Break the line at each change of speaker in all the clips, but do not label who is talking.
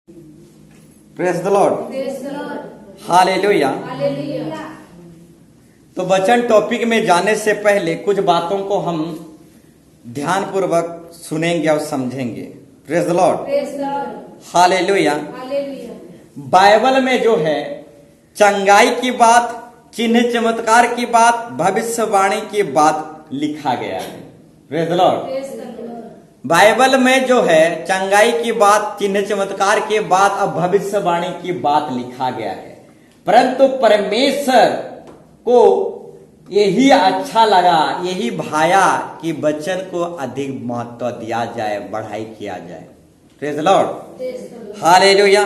Praise the Lord, hallelujah. तो वचन topic में जाने से पहले कुछ बातों को हम ध्यान पूर्वक सुनेंगे और समझेंगे। Praise the Lord, hallelujah. Bible में जो है चंगाई की बात, चिन्ह चमत्कार की बात, भविष्यवाणी की बात लिखा गया है। Praise the Lord. बाइबल में जो है चंगाई की बात, चिन्ह चमत्कार की बात और भविष्यवाणी की बात लिखा गया है, परंतु परमेश्वर को यही अच्छा लगा, यही भाया कि वचन को अधिक महत्व दिया जाए, बढ़ाई किया जाए। Praise the Lord, hallelujah.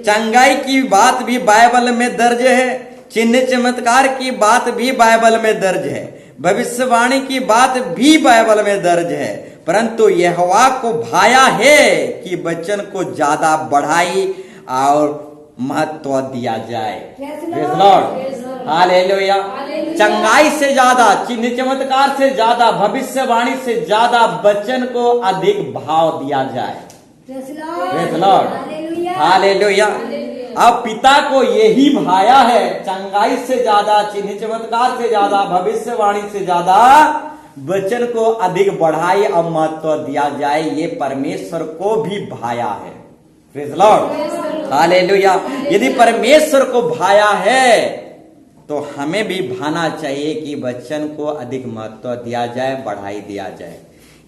चंगाई की बात भी बाइबल में दर्ज है, चिन्ह चमत्कार की बात भी बाइबल में दर्ज है, भविष्यवाणी की बात भी बाइबल में दर्ज है, परंतु यहोवा को भाया है कि वचन को ज्यादा बढ़ाई और महत्व दिया जाए। Praise lord, hallelujah. चंगाई से ज्यादा, चिन्ह चमत्कार से ज्यादा, भविष्यवाणी से ज्यादा वचन को अधिक भाव दिया जाए। Praise lord, hallelujah. अब पिता को यही भाया है, चंगाई से ज्यादा, चिन्ह चमत्कार से ज्यादा, भविष्यवाणी से ज्यादा वचन को अधिक बढ़ाई और महत्व दिया जाए। ये परमेश्वर को भी भाया है। Praise lord, hallelujah. यदि परमेश्वर को भाया है तो हमें भी भाना चाहिए कि वचन को अधिक महत्व दिया जाए, बढ़ाई दिया जाए।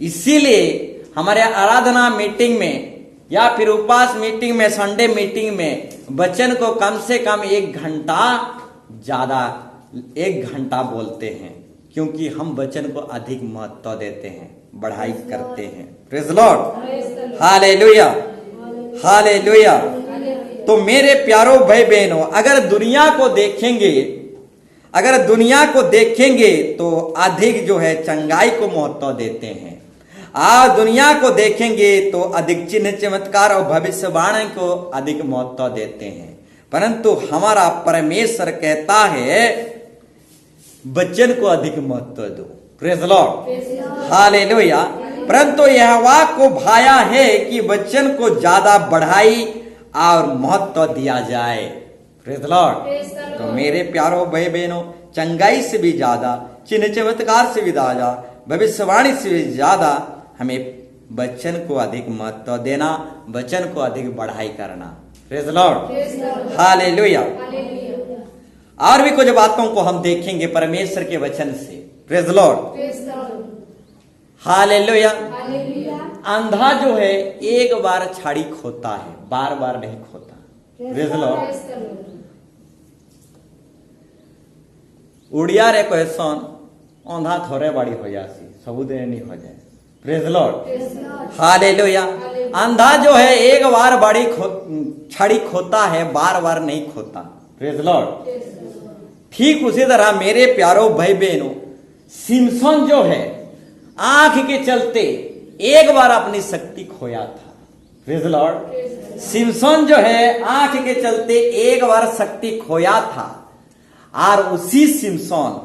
इसीलिए हमारे आराधना मीटिंग में या फिर उपवास मीटिंग में, संडे मीटिंग में वचन को कम से कम 1 घंटा, ज्यादा 1 घंटा बोलते हैं, क्योंकि हम वचन को अधिक महत्व देते हैं, बढ़ाई करते हैं। Praise lord, hallelujah, hallelujah. तो मेरे प्यारो भाई बहनों, अगर दुनिया को देखेंगे तो अधिक जो है चंगाई को महत्व देते हैं, और दुनिया को देखेंगे तो अधिक चिन्ह चमत्कार और भविष्यवाणी को अधिक महत्व देते हैं, परंतु हमारा परमेश्वर कहता है वचन को अधिक महत्व दो। Praise lord, hallelujah. परंतु यहोवा को भाया है कि वचन को ज्यादा बढ़ाई और महत्व दिया जाए। Praise Lord. तो मेरे प्यारो भाई बहनों, चंगाई से भी ज्यादा, चिन्ह चमत्कार से भी ज्यादा, भविष्यवाणी से भी ज्यादा हमें वचन को अधिक महत्व देना, वचन को अधिक बढ़ाई करना। Praise lord, hallelujah. और भी कुछ बातों को हम देखेंगे परमेश्वर के वचन से। Praise lord, hallelujah. अंधा जो है एक बार छाड़ी खोता है, बार बार नहीं खोता। Praise Lord. उड़िया रे क्वेश्चन अंधा थोड़े बाड़ी हो जासी, सबूत नहीं हो जाए। Praise lord, hallelujah. अंधा जो है एक बार छड़ी खोता है, बार बार नहीं खोता। Praise Lord. ठीक उसी तरह मेरे प्यारो भाई बहनों, सिमसन जो है आंख के चलते एक बार अपनी शक्ति खोया था। Praise Lord. सिमसन जो है आंख के चलते एक बार शक्ति खोया था, और उसी सिमसन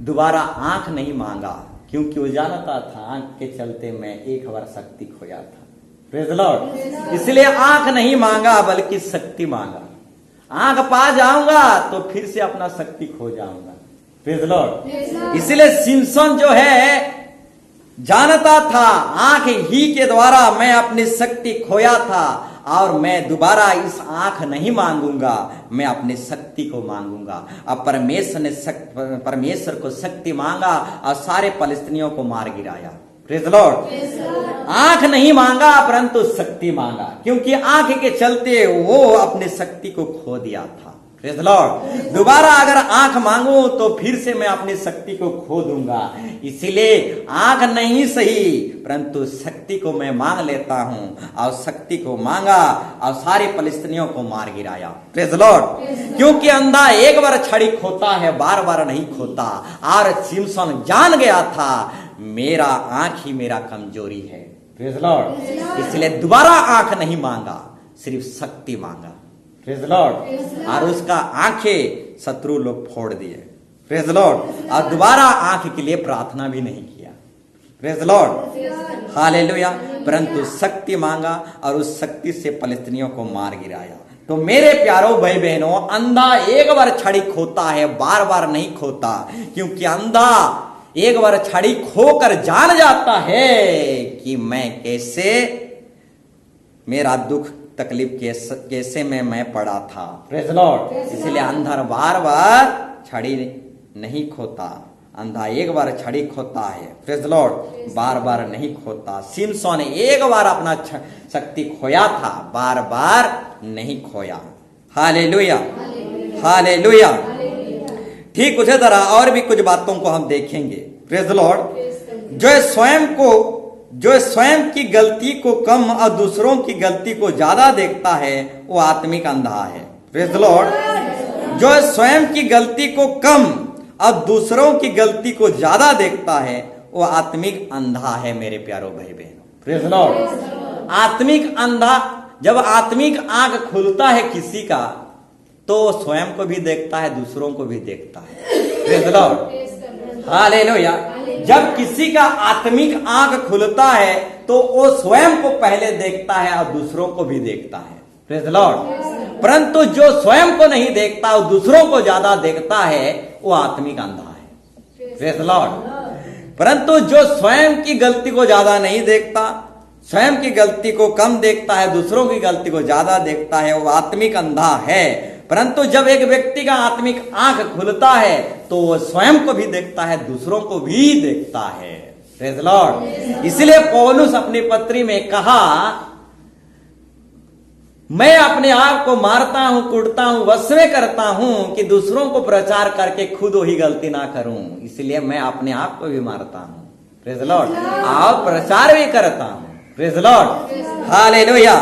दोबारा आंख नहीं मांगा, क्योंकि वो जानता था आंख के चलते मैं एक बार शक्ति खोया था। Praise Lord. इसलिए आंख नहीं मांगा बल्कि शक्ति मांगा। आंख पा जाऊंगा तो फिर से अपना शक्ति खो जाऊंगा। Praise Lord. इसलिए सिमसन जो है जानता था आंख ही के द्वारा मैं अपनी शक्ति खोया था, और मैं दोबारा इस आंख नहीं मांगूंगा, मैं अपनी शक्ति को मांगूंगा। अब परमेश्वर को शक्ति मांगा और सारे फलिस्तीनियों को मार गिराया। Praise Lord. आंख नहीं मांगा परंतु शक्ति मांगा, क्योंकि आंख के चलते वो अपनी शक्ति को खो दिया था। Praise Lord. दोबारा अगर आंख मांगू तो फिर से मैं अपनी शक्ति को खो दूंगा। इसीलिए आंख नहीं सही परंतु शक्ति को मैं मांग लेता हूं, और शक्ति को मांगा और सारे फलिस्तीनियों को मार गिराया। Praise Lord. क्योंकि अंधा एक बार छड़ी खोता है, बार बार नहीं खोता, और सिमसन जान गया था मेरा आंख ही मेरा कमजोरी है। Praise Lord. इसलिए दोबारा आंख नहीं मांगा, सिर्फ शक्ति मांगा। Praise Lord. और उसका आंखें शत्रु लोग फोड़ दिए। Praise Lord. और दोबारा आंख के लिए प्रार्थना भी नहीं किया। Praise lord, hallelujah. परंतु शक्ति मांगा और उस शक्ति से फलिस्तीनियों को मार गिराया। तो मेरे प्यारो भाई बहनों, अंधा एक बार छड़ी खोता है, बार बार नहीं खोता, क्योंकि अंधा एक बार छड़ी खोकर जान जाता है कि मैं कैसे, मेरा दुख तकलीफ कैसे मैं पड़ा था। Praise Lord. इसलिए अंधा बार बार छड़ी नहीं खोता, अंधा एक बार छड़ी खोता है। Praise Lord. बार बार नहीं खोता। सिमसोन एक बार अपना शक्ति खोया था, बार बार नहीं खोया। Hallelujah, hallelujah. ठीक उसी तरह और भी कुछ बातों को हम देखेंगे। Praise Lord. जो स्वयं की गलती को कम और दूसरों की गलती को ज्यादा देखता है वो आत्मिक अंधा है। Praise Lord. जो स्वयं की गलती को कम और दूसरों की गलती को ज्यादा देखता है वो आत्मिक अंधा है मेरे प्यारो भाई बहनों। Praise Lord. आत्मिक अंधा, जब आत्मिक आंख खुलता है किसी का तो स्वयं को भी देखता है, दूसरों को भी देखता है। Praise lord. हालेलुया। जब किसी का आत्मिक आंख खुलता है तो वो स्वयं को पहले देखता है और दूसरों को भी देखता है। Praise Lord. परंतु जो स्वयं को नहीं देखता और दूसरों को ज्यादा देखता है वो आत्मिक अंधा है। Praise Lord. परंतु जो स्वयं की गलती को ज्यादा नहीं देखता, स्वयं की गलती को कम देखता है, दूसरों की गलती को ज्यादा देखता है, वो आत्मिक अंधा है। परंतु जब एक व्यक्ति का आत्मिक आंख खुलता है तो वो स्वयं को भी देखता है, दूसरों को भी देखता है। Praise Lord. इसलिए पौलुस अपनी पत्री में कहा, मैं अपने आप को मारता हूं, कूटता हूं, वश में करता हूं कि दूसरों को प्रचार करके खुद वही गलती ना करूं। इसलिए मैं अपने आप को भी मारता हूं। Praise Lord. और प्रचार भी करता हूं। Praise lord. हालेलुया।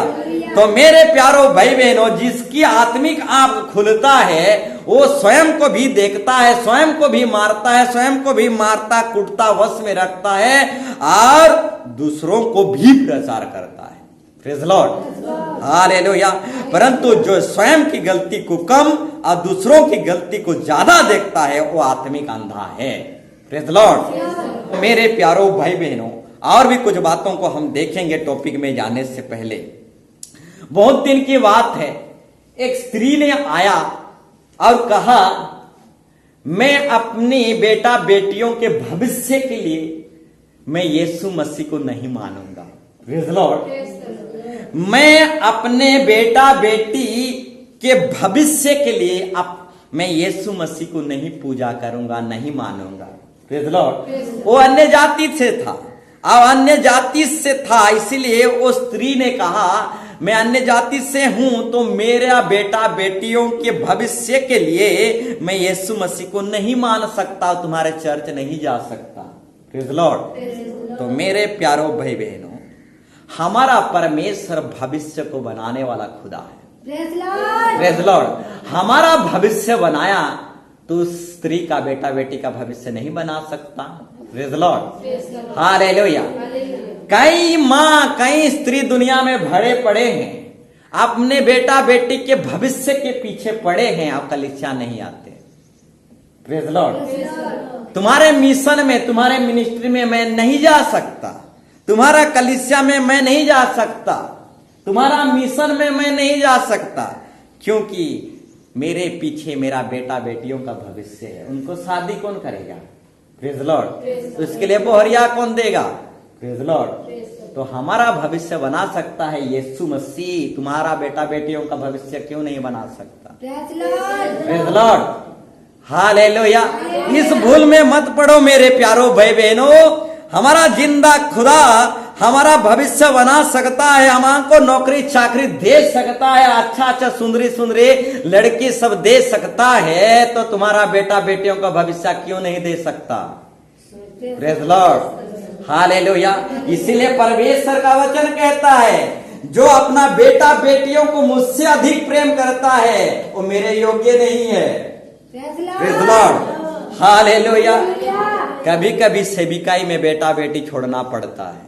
तो मेरे प्यारो भाई बहनों, जिसकी आत्मिक आंख खुलता है वो स्वयं को भी देखता है, स्वयं को भी मारता है, स्वयं को भी मारता, कूटता, वश में रखता है और दूसरों को भी प्रचार करता है। Praise lord. हालेलुया। परंतु जो स्वयं की गलती को कम और दूसरों की गलती को ज्यादा देखता है वो आत्मिक अंधा है। Praise Lord. मेरे प्यारो भाई बहनों, और भी कुछ बातों को हम देखेंगे टॉपिक में जाने से पहले। बहुत दिन की बात है, एक स्त्री ने आया और कहा, मैं अपनी बेटा बेटियों के भविष्य के लिए मैं यीशु मसीह को नहीं मानूंगा। Praise Lord. मैं अपने बेटा बेटी के भविष्य के लिए मैं यीशु मसीह को नहीं पूजा करूंगा, नहीं मानूंगा। Praise Lord. वो अन्य जाति से था और अन्य जाति से था, इसलिए वो स्त्री ने कहा, मैं अन्य जाति से हूं तो मेरा बेटा बेटियों के भविष्य के लिए मैं यीशु मसीह को नहीं मान सकता, तुम्हारे चर्च नहीं जा सकता। Praise Lord. तो मेरे प्यारो भाई बहनों, हमारा परमेश्वर भविष्य को बनाने वाला खुदा है। Praise Lord. हमारा भविष्य बनाया तो स्त्री का बेटा बेटी का भविष्य नहीं बना सकता। Praise lord. हालेलुया। कई माँ, कई स्त्री दुनिया में भरे पड़े हैं, अपने बेटा बेटी के भविष्य के पीछे पड़े हैं, आप कलीसिया नहीं आते। Praise Lord. तुम्हारे मिशन में, तुम्हारे मिनिस्ट्री में मैं नहीं जा सकता, तुम्हारा कलीसिया में मैं नहीं जा सकता, तुम्हारा मिशन में मैं नहीं जा सकता, क्योंकि मेरे पीछे मेरा बेटा बेटियों का भविष्य है। उनको शादी कौन करेगा? Praise Lord. उसके लिए बोहरिया कौन देगा? Praise Lord. तो हमारा भविष्य बना सकता है यीशु मसीह, तुम्हारा बेटा बेटियों का भविष्य क्यों नहीं बना सकता? Praise lord. हालेलुया। इस भूल में मत पड़ो मेरे प्यारो भाई बहनों। हमारा जिंदा खुदा हमारा भविष्य बना सकता है, हमको नौकरी चाकरी दे सकता है, अच्छा अच्छा सुंदरी सुंदरी लड़की सब दे सकता है, तो तुम्हारा बेटा बेटियों का भविष्य क्यों नहीं दे सकता? Praise lord. हालेलुया। इसीलिए परमेश्वर का वचन कहता है, जो अपना बेटा बेटियों को मुझसे अधिक प्रेम करता है वो मेरे योग्य नहीं है। Praise lord. हालेलुया। कभी कभी सेविकाई में बेटा बेटी छोड़ना पड़ता है।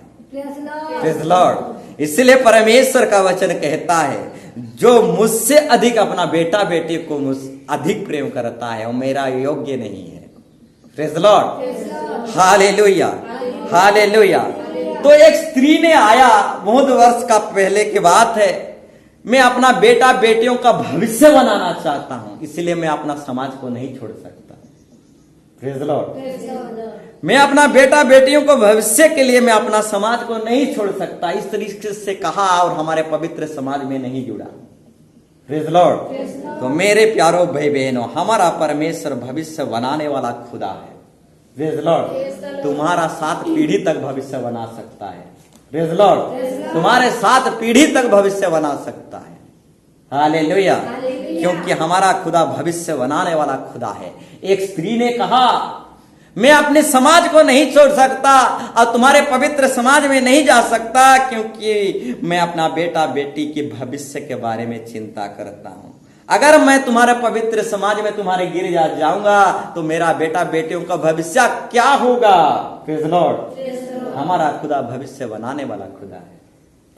Praise Lord. इसलिए परमेश्वर का वचन कहता है, जो मुझसे अधिक अपना बेटा बेटी को अधिक प्रेम करता है वो मेरा योग्य नहीं है। Praise lord. हालेलुया। हालेलुया। तो एक स्त्री ने आया, बहुत वर्ष का पहले की बात है, मैं अपना बेटा बेटियों का भविष्य बनाना चाहता हूं, इसलिए मैं अपना समाज को नहीं छोड़ सकता। Praise the Lord. मैं अपना बेटा बेटियों को भविष्य के लिए मैं अपना समाज को नहीं छोड़ सकता, इस तरीके से कहा और हमारे पवित्र समाज में नहीं जुड़ा। Praise the Lord. तो मेरे प्यारो भाई बहनों, हमारा परमेश्वर भविष्य बनाने वाला खुदा है। Praise the Lord. तुम्हारा 7 पीढ़ी तक भविष्य बना सकता है। Praise the Lord. तुम्हारे 7 पीढ़ी तक भविष्य बना सकता है। हालेलुया। क्योंकि हमारा खुदा भविष्य बनाने वाला खुदा है। एक स्त्री ने कहा, मैं अपने समाज को नहीं छोड़ सकता और तुम्हारे पवित्र समाज में नहीं जा सकता, क्योंकि मैं अपना बेटा बेटी के भविष्य के बारे में चिंता करता हूं। अगर मैं तुम्हारे पवित्र समाज में तुम्हारे गिर जाऊंगा तो मेरा बेटा बेटियों का भविष्य क्या होगा। Praise the Lord. हमारा खुदा भविष्य बनाने वाला खुदा है।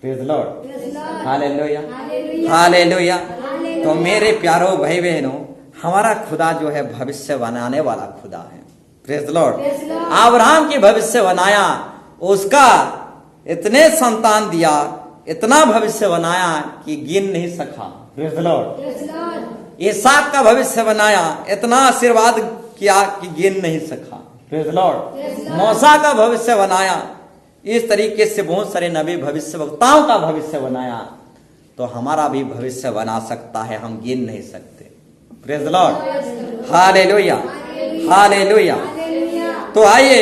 Praise the Lord. Hallelujah, hallelujah. तो मेरे प्यारो भाई बहनों, हमारा खुदा जो है भविष्य बनाने वाला खुदा है। Praise the Lord. अब्राहम की भविष्य बनाया, उसका इतने संतान दिया, इतना भविष्य बनाया कि गिन नहीं सका। Praise the Lord. इसहाक का भविष्य बनाया, इतना आशीर्वाद किया कि गिन नहीं सका। Praise the Lord. मूसा का भविष्य बनाया, इस तरीके से बहुत सारे नबी भविष्यवक्ताओं का भविष्य बनाया। तो हमारा भी भविष्य बना सकता है, हम गिन नहीं सकते। Praise the Lord. Hallelujah, hallelujah. तो आइए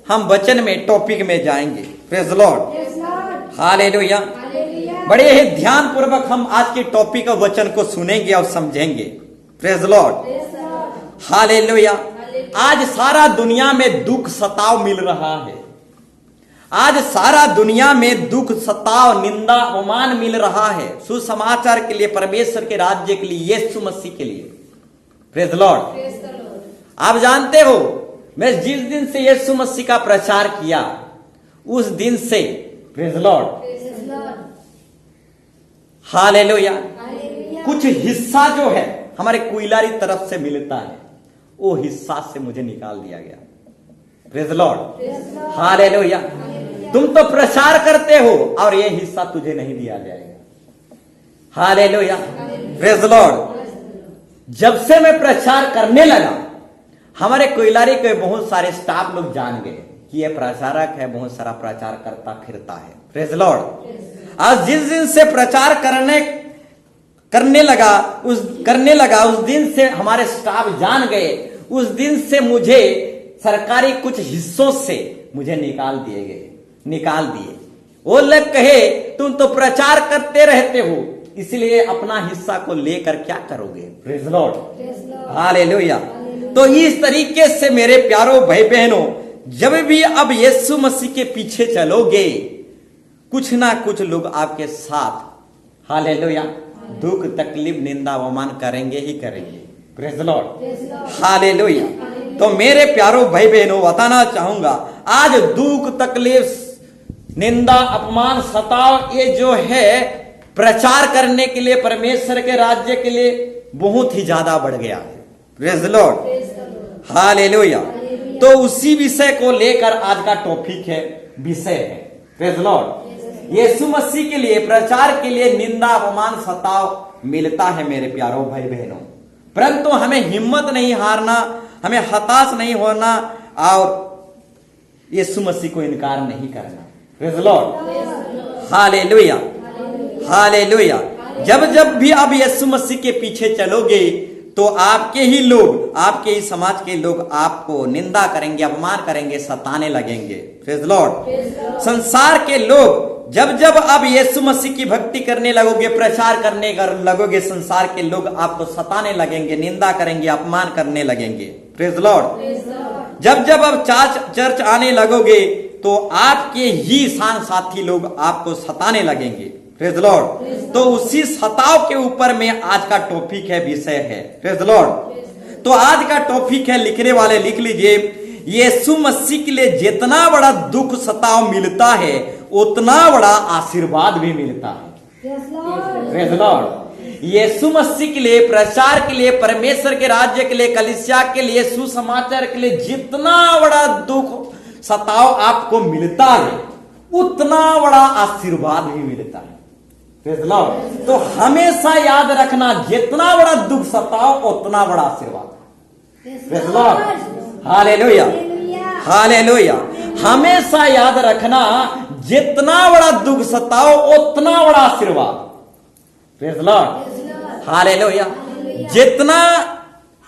हम वचन में टॉपिक में जाएंगे। Praise the Lord. हालेलुया। बड़े ही ध्यान पूर्वक हम आज के टॉपिक और वचन को सुनेंगे और समझेंगे। Praise the Lord. हालेलुया। आज सारा दुनिया में दुख सताव मिल रहा है। आज सारा दुनिया में दुख सताव निंदा अवमान मिल रहा है, सुसमाचार के लिए, परमेश्वर के राज्य के लिए, यीशु मसीह के लिए। Praise the Lord. आप जानते हो, मैं जिस दिन से यीशु मसीह का प्रचार किया उस दिन से, प्रेज द लॉर्ड, हालेलुया, कुछ हिस्सा जो है हमारे कुइलारी तरफ से मिलता है, वो हिस्सा से मुझे निकाल दिया गया। Praise the Lord. हालेलुया। तुम तो प्रचार करते हो और ये हिस्सा तुझे नहीं दिया जाएगा। हालेलुया। Praise the Lord. जब से मैं प्रचार करने लगा, हमारे कोइलारी के बहुत सारे स्टाफ लोग जान गए कि ये प्रचारक है, बहुत सारा प्रचार करता फिरता है। Praise the Lord. आज जिस दिन से प्रचार करने लगा उस दिन से हमारे स्टाफ जान गए, उस दिन से मुझे सरकारी कुछ हिस्सों से मुझे निकाल दिए। वो लोग कहे, तुम तो प्रचार करते रहते हो, इसलिए अपना हिस्सा को लेकर क्या करोगे। Praise the Lord. हालेलुया। तो इस तरीके से मेरे प्यारो भाई बहनों, जब भी अब यीशु मसीह के पीछे चलोगे, कुछ ना कुछ लोग आपके साथ, हालेलुया, दुख तकलीफ निंदा अवमान करेंगे ही करेंगे। Praise the Lord. हालेलुया। तो मेरे प्यारो भाई बहनों, बताना चाहूंगा, आज दुख तकलीफ निंदा अपमान सताव, ये जो है प्रचार करने के लिए, परमेश्वर के राज्य के लिए बहुत ही ज्यादा बढ़ गया है। Praise the Lord. हालेलुया। तो उसी विषय को लेकर आज का टॉपिक है, विषय है। Praise the lord. यीशु मसीह के लिए, प्रचार के लिए निंदा अपमान सताव मिलता है मेरे प्यारो भाई बहनों, परंतु हमें हिम्मत नहीं हारना, हमें हताश नहीं होना और यीशु मसीह को इनकार नहीं करना। Praise the Lord. Hallelujah, hallelujah. जब भी आप यीशु मसीह के पीछे चलोगे तो आपके ही लोग, आपके ही समाज के लोग आपको निंदा करेंगे, अपमान करेंगे, सताने लगेंगे। Praise the Lord. संसार के लोग जब आप यीशु मसीह की भक्ति करने लगोगे, प्रचार करने लगोगे, संसार के लोग आपको सताने लगेंगे, निंदा करेंगे, अपमान करने लगेंगे। Praise the Lord. जब आप चर्च आने लगोगे तो आपके ही साथी लोग आपको सताने लगेंगे। Praise the Lord. तो उसी सताव के ऊपर में आज का टॉपिक है, विषय है। Praise the Lord. तो आज का टॉपिक है, लिखने वाले लिख लीजिए, यीशु मसीह के लिए जितना बड़ा दुख सताव मिलता है उतना बड़ा आशीर्वाद भी मिलता है। Praise the lord. यीशु मसीह के लिए, प्रचार के लिए, परमेश्वर के राज्य के लिए, कलीसिया के लिए, सुसमाचार के लिए जितना बड़ा दुख सताव आपको मिलता है, उतना बड़ा आशीर्वाद भी मिलता है। Praise the Lord. तो हमेशा याद रखना, जितना बड़ा दुख सताओ उतना बड़ा आशीर्वाद। Praise the Lord. Hallelujah, hallelujah. हमेशा याद रखना, जितना बड़ा दुख सताओ उतना बड़ा आशीर्वाद। Praise the Lord. हालेलुया। जितना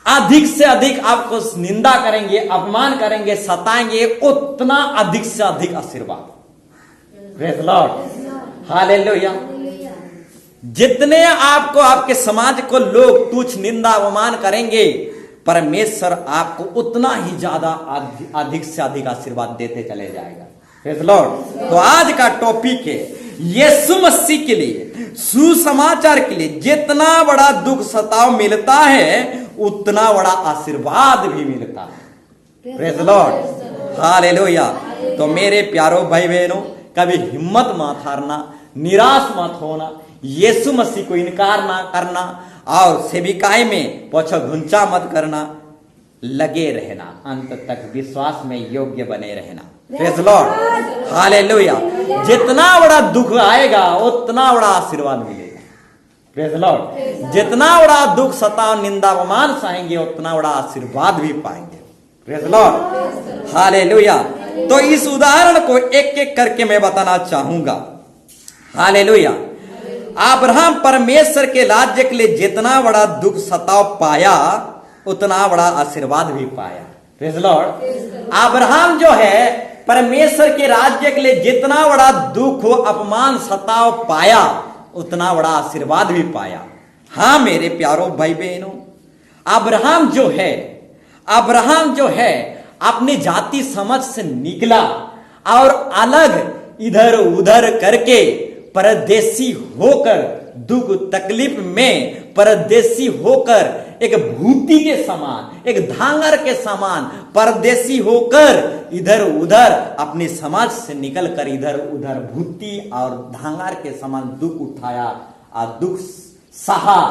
अधिक से अधिक आपको निंदा करेंगे, अपमान करेंगे, सताएंगे, उतना अधिक से अधिक आशीर्वाद। Praise the Lord. हालेलुया। जितने आपको, आपके समाज को लोग तुच्छ निंदा अपमान करेंगे, परमेश्वर आपको उतना ही ज्यादा अधिक से अधिक आशीर्वाद देते चले जाएगा। Praise the Lord. तो आज का टॉपिक है, यीशु मसीह के लिए, सुसमाचार के लिए जितना बड़ा दुख सताव मिलता है उतना बड़ा आशीर्वाद भी मिलता है। Praise the Lord. हालेलुया। तो मेरे प्यारो भाई बहनों, कभी हिम्मत मत हारना, निराश मत होना, यीशु मसीह को इनकार ना करना और सेविकाई में पछो घुंचा मत करना, लगे रहना, अंत तक विश्वास में योग्य बने रहना। Praise the Lord. हालेलुया। जितना बड़ा दुख आएगा उतना बड़ा आशीर्वाद मिलेगा। Praise the Lord. जितना बड़ा दुख सताव निंदा अपमान सहेंगे उतना बड़ा आशीर्वाद भी पाएंगे। Praise the Lord. हालेलुया। तो इस उदाहरण को एक एक करके मैं बताना चाहूंगा। हालेलुया। अब्राहम परमेश्वर के राज्य के लिए जितना बड़ा दुख सताव पाया उतना बड़ा आशीर्वाद भी पाया। Praise the Lord. अब्राहम जो है परमेश्वर के राज्य के लिए जितना बड़ा दुख अपमान सताव पाया उतना बड़ा आशीर्वाद भी पाया। हां मेरे प्यारो भाई बहनों, अब्राहम जो है अपनी जाति समझ से निकला और अलग इधर उधर करके परदेसी होकर, दुख तकलीफ में परदेसी होकर, एक भूती के समान, एक धांगर के समान परदेसी होकर इधर उधर अपने समाज से निकलकर इधर उधर भूती और धांगर के समान दुख उठाया और दुख सहा,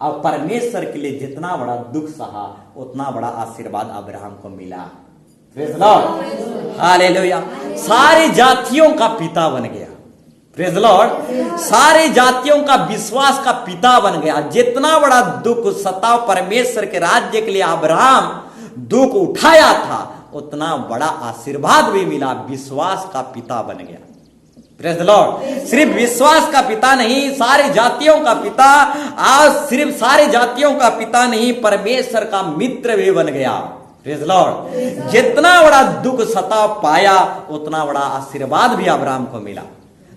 और परमेश्वर के लिए जितना बड़ा दुख सहा उतना बड़ा आशीर्वाद अब्राहम को मिला। Praise the Lord. हालेलुया। सारी जातियों का पिता बन गया। Praise the Lord. सारी जातियों का विश्वास का पिता बन गया। जितना बड़ा दुख सताव परमेश्वर के राज्य के लिए अब्राहम दुख उठाया था उतना बड़ा आशीर्वाद भी मिला, विश्वास का पिता बन गया। Praise the Lord. सिर्फ विश्वास का पिता नहीं, सारी जातियों का पिता, आज सिर्फ सारी जातियों का पिता नहीं, परमेश्वर का मित्र भी बन गया। Praise the Lord. जितना बड़ा दुख सताव पाया उतना बड़ा आशीर्वाद भी अब्राहम को मिला।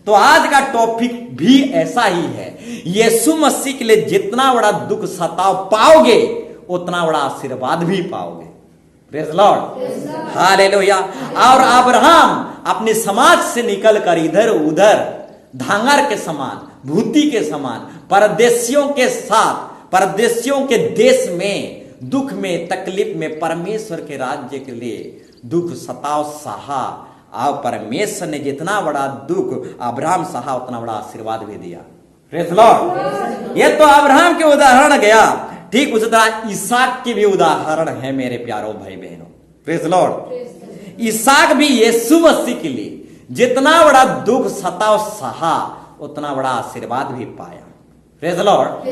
तो आज का टॉपिक भी ऐसा ही है, यीशु मसीह के लिए जितना बड़ा दुख सताव पाओगे उतना बड़ा आशीर्वाद भी पाओगे। Praise the Lord. हालेलुया। और अब्राहम अपने समाज से निकलकर इधर उधर धांगर के समान, भूती के समान, परदेशियों के साथ, परदेशियों के देश में दुख में तकलीफ में परमेश्वर के राज्य के लिए दुख सताव सहा, और परमेश्वर ने जितना बड़ा दुख अब्राहम सहा उतना बड़ा आशीर्वाद भी दिया। Praise the Lord. ये तो अब्राहम के उदाहरण गया, ठीक उसी तरह इसहाक की भी उदाहरण है मेरे प्यारो भाई बहनों। Praise the Lord. इसहाक भी यीशु मसीह के लिए जितना बड़ा दुख सताव सहा उतना बड़ा आशीर्वाद भी पाया। Praise the Lord.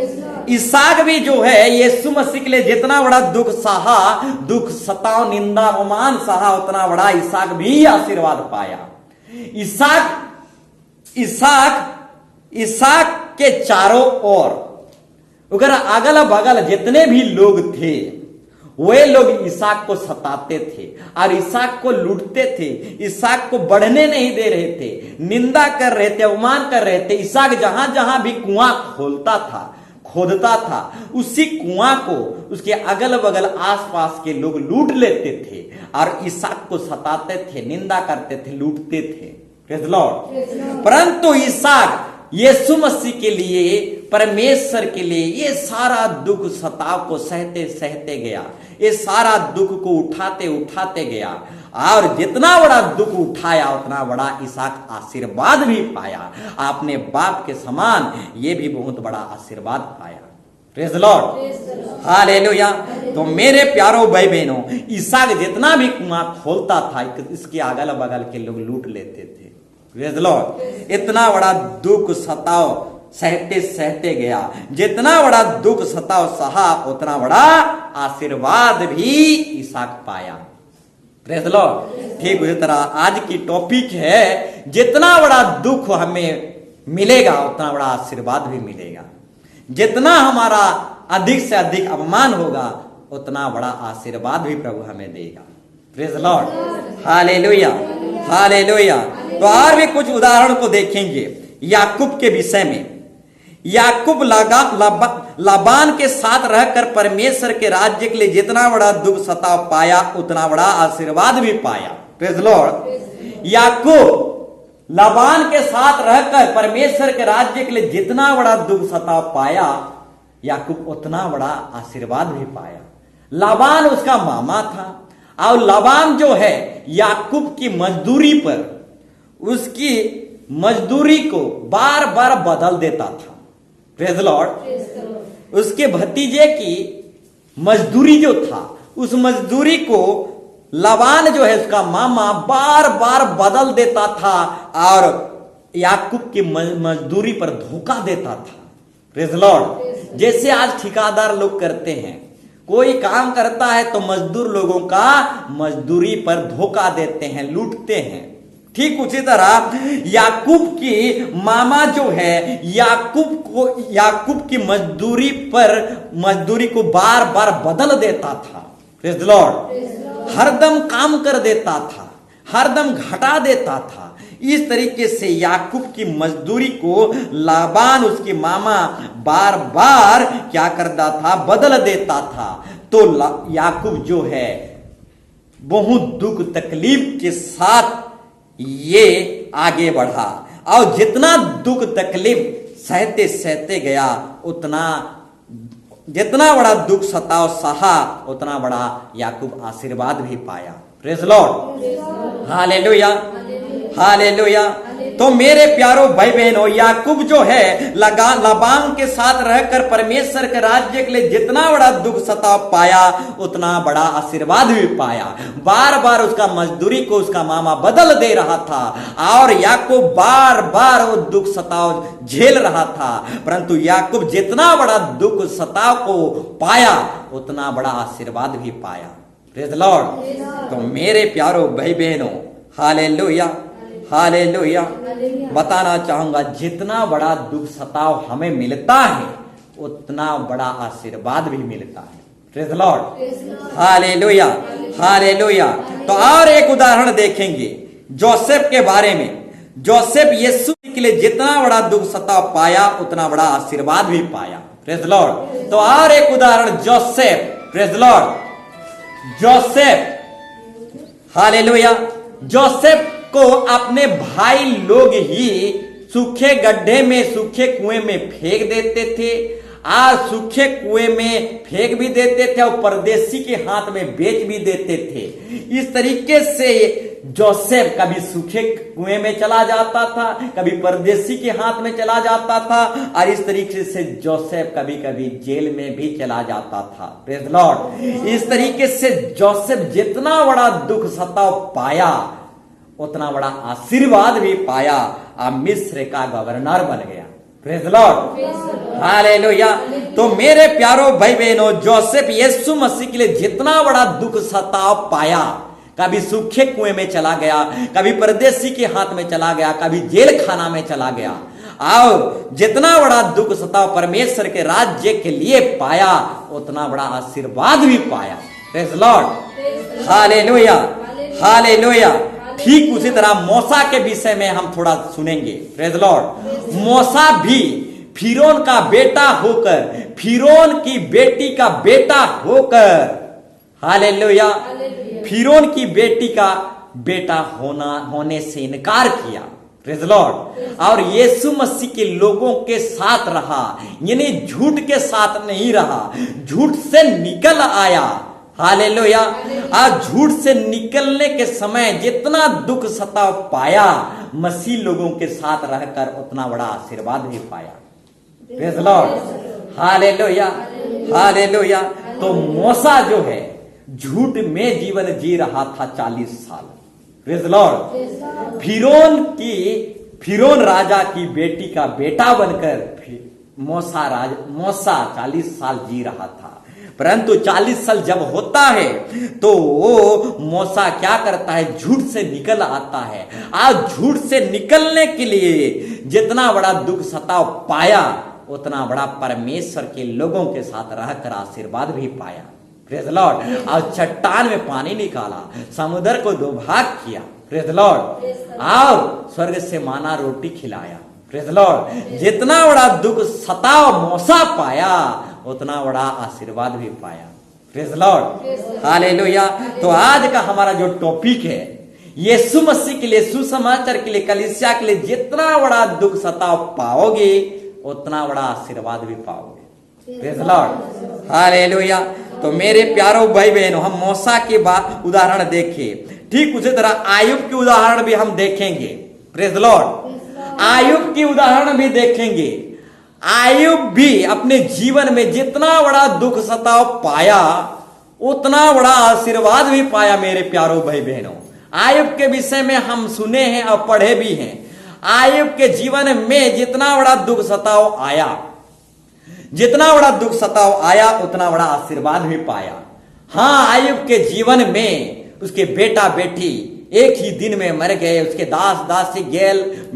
इसहाक भी जो है यीशु मसीह के लिए जितना बड़ा दुख सहा, दुख सताव निंदा अपमान सहा उतना बड़ा इसहाक भी आशीर्वाद पाया। इसहाक के चारों ओर अगर अगल बगल जितने भी लोग थे वे लोग इसहाक को सताते थे और इसहाक को लूटते थे, इसहाक को बढ़ने नहीं दे रहे थे, निंदा कर रहे थे, अपमान कर रहे थे। इसहाक जहां जहां भी कुआं खोदता था उसी कुआं को उसके अगल बगल आसपास के लोग लूट लेते थे और इसहाक को सताते थे, निंदा करते थे, लूटते थे। Praise the Lord. परंतु इसहाक यीशु मसीह के लिए, परमेश्वर के लिए ये सारा दुख सताव को सहते सहते गया, ये सारा दुख को उठाते उठाते गया और जितना बड़ा दुख उठाया उतना बड़ा इसहाक आशीर्वाद भी पाया। अपने बाप के समान ये भी बहुत बड़ा आशीर्वाद पाया। Praise the Lord. हालेलुया। तो मेरे प्यारो भाई बहनों, इसहाक जितना भी कुआं खोलता था इसके अगल बगल के लोग लूट लेते थे। Praise the Lord. इतना बड़ा दुख सताव सहते सहते गया, जितना बड़ा दुख सताव सहा उतना बड़ा आशीर्वाद भी इसहाक पाया। Praise the Lord. ठीक उसी तरह आज की टॉपिक है, जितना बड़ा दुख हमें मिलेगा उतना बड़ा आशीर्वाद भी मिलेगा। जितना हमारा अधिक से अधिक अपमान होगा उतना बड़ा आशीर्वाद भी प्रभु हमें देगा। Praise the Lord. Hallelujah, hallelujah. तो और भी कुछ उदाहरण को देखेंगे याकूब के विषय में। याकूब लाबान के साथ रहकर परमेश्वर के राज्य के लिए जितना बड़ा दुख सताव पाया उतना बड़ा आशीर्वाद भी पाया। Praise the lord. याकूब लाबान के साथ रहकर परमेश्वर के राज्य के लिए जितना बड़ा दुख सताव पाया, याकूब उतना बड़ा आशीर्वाद भी पाया। लाबान उसका मामा था और लाबान जो है याकूब की मजदूरी पर उसकी मजदूरी को बार बार बदल देता था। Praise the Lord. उसके भतीजे की मजदूरी जो था उस मजदूरी को लाबान जो है उसका मामा बार बार बदल देता था और याकूब की मजदूरी पर धोखा देता था। Praise the Lord. जैसे आज ठेकेदार लोग करते हैं, कोई काम करता है तो मजदूर लोगों का मजदूरी पर धोखा देते हैं, लूटते हैं। ठीक उसी तरह याकूब की मामा जो है याकूब की मजदूरी को बार बार बदल देता था। Praise the Lord. हरदम काम कर देता था, हरदम घटा देता था। इस तरीके से याकूब की मजदूरी को लाबान उसके मामा बार बार क्या करता था, बदल देता था। तो याकूब जो है बहुत दुख तकलीफ के साथ ये आगे बढ़ा और जितना दुख तकलीफ सहते सहते गया उतना जितना बड़ा दुख सताव सहा उतना बड़ा याकूब आशीर्वाद भी पाया। Praise lord. Hallelujah, hallelujah. तो मेरे प्यारो भाई बहनों, याकूब जो है लाबान के साथ रहकर परमेश्वर के राज्य के लिए जितना बड़ा दुख सताव पाया उतना बड़ा आशीर्वाद भी पाया। बार बार उसका मजदूरी को उसका मामा बदल दे रहा था और याकूब बार बार वो दुख सताव झेल रहा था, परंतु याकूब जितना बड़ा दुख सताव को पाया उतना बड़ा आशीर्वाद भी पाया। Praise the Lord. तो मेरे प्यारो भाई बहनों, हालेलुया, हालेलुया। बताना चाहूंगा जितना बड़ा दुख सताव हमें मिलता है उतना बड़ा आशीर्वाद भी मिलता है। Praise the Lord. Hallelujah, hallelujah. तो और एक उदाहरण देखेंगे जोसेफ के बारे में। जोसेफ यीशु के लिए जितना बड़ा दुख सताव पाया उतना बड़ा आशीर्वाद भी पाया। Praise the Lord. तो और एक उदाहरण Joseph. Praise the Lord. Joseph, hallelujah. Joseph को अपने भाई लोग ही सूखे गड्ढे में, सूखे कुएं में फेंक देते थे और सूखे कुएं में फेंक भी देते थे और परदेसी के हाथ में बेच भी देते थे। इस तरीके से जोसेफ कभी सूखे कुएं में चला जाता था, कभी परदेसी के हाथ में चला जाता था और इस तरीके से जोसेफ कभी कभी जेल में भी चला जाता था। Praise the Lord. इस तरीके से जोसेफ जितना बड़ा दुख सताव पाया उतना बड़ा आशीर्वाद भी पाया और मिस्र का गवर्नर बन गया। Praise the Lord. हालेलुया। तो मेरे प्यारो भाई बहनों, जोसेफ यीशु मसीह के लिए जितना बड़ा दुख सताव पाया, कभी सूखे कुएं में चला गया, कभी परदेसी के हाथ में चला गया, कभी जेल खाना में चला गया और जितना बड़ा दुख सताव परमेश्वर के राज्य के लिए पाया उतना बड़ा आशीर्वाद भी पाया। Praise the Lord. Hallelujah, hallelujah. ठीक उसी तरह मूसा के विषय में हम थोड़ा सुनेंगे। Praise the Lord. मूसा भी फिरौन का बेटा होकर, फिरौन की बेटी का बेटा होकर, हालेलुया, फिरौन की बेटी का बेटा होने से इनकार किया। Praise the Lord. और यीशु मसीह के लोगों के साथ रहा, यानी झूठ के साथ नहीं रहा, झूठ से निकल आया। हालेलुया। आज झूठ से निकलने के समय जितना दुख सताव पाया, मसीह लोगों के साथ रहकर उतना बड़ा आशीर्वाद भी पाया। Praise the Lord. Hallelujah, hallelujah. तो मूसा जो है झूठ में जीवन जी रहा था 40 साल। Praise Lord. फिरौन राजा की बेटी का बेटा बनकर मूसा 40 साल जी रहा था, परंतु 40 साल जब होता है तो वो मूसा क्या करता है, झूठ से निकल आता है। आज झूठ से निकलने के लिए जितना बड़ा दुख सताव पाया, उतना बड़ा परमेश्वर के लोगों के साथ रहकर आशीर्वाद भी पाया। Praise Lord. और चट्टान में पानी निकाला, समुद्र को 2 भाग किया। Praise Lord. और स्वर्ग से माना रोटी खिलाया। Praise Lord. जितना बड़ा दुख सताव मूसा पाया, उतना बड़ा आशीर्वाद भी पाया। Praise lord. हालेलुया। तो आज का हमारा जो टॉपिक है, यीशु मसीह के लिए, सुसमाचार के लिए, कलीसिया के लिए जितना बड़ा दुख सताव पाओगे, उतना बड़ा आशीर्वाद भी पाओगे। Praise lord. हालेलुया। तो मेरे प्यारों भाई बहनों, हम मूसा के उदाहरण देखें, ठीक उसी तरह आयुब के उदाहरण भी हम देखेंगे। Praise Lord. आयुब की उदाहरण भी देखेंगे। आयुब भी अपने जीवन में जितना बड़ा दुख सताव पाया, उतना बड़ा आशीर्वाद भी पाया। मेरे प्यारों भाई बहनों, आयुब के विषय में हम सुने हैं और पढ़े भी हैं। आयुब के जीवन में जितना बड़ा दुख सताव आया, जितना बड़ा दुख सताव आया, उतना बड़ा आशीर्वाद भी पाया। हाँ, आयुब के जीवन में उसके बेटा बेटी एक ही दिन में मर गए। उसके दास दासी,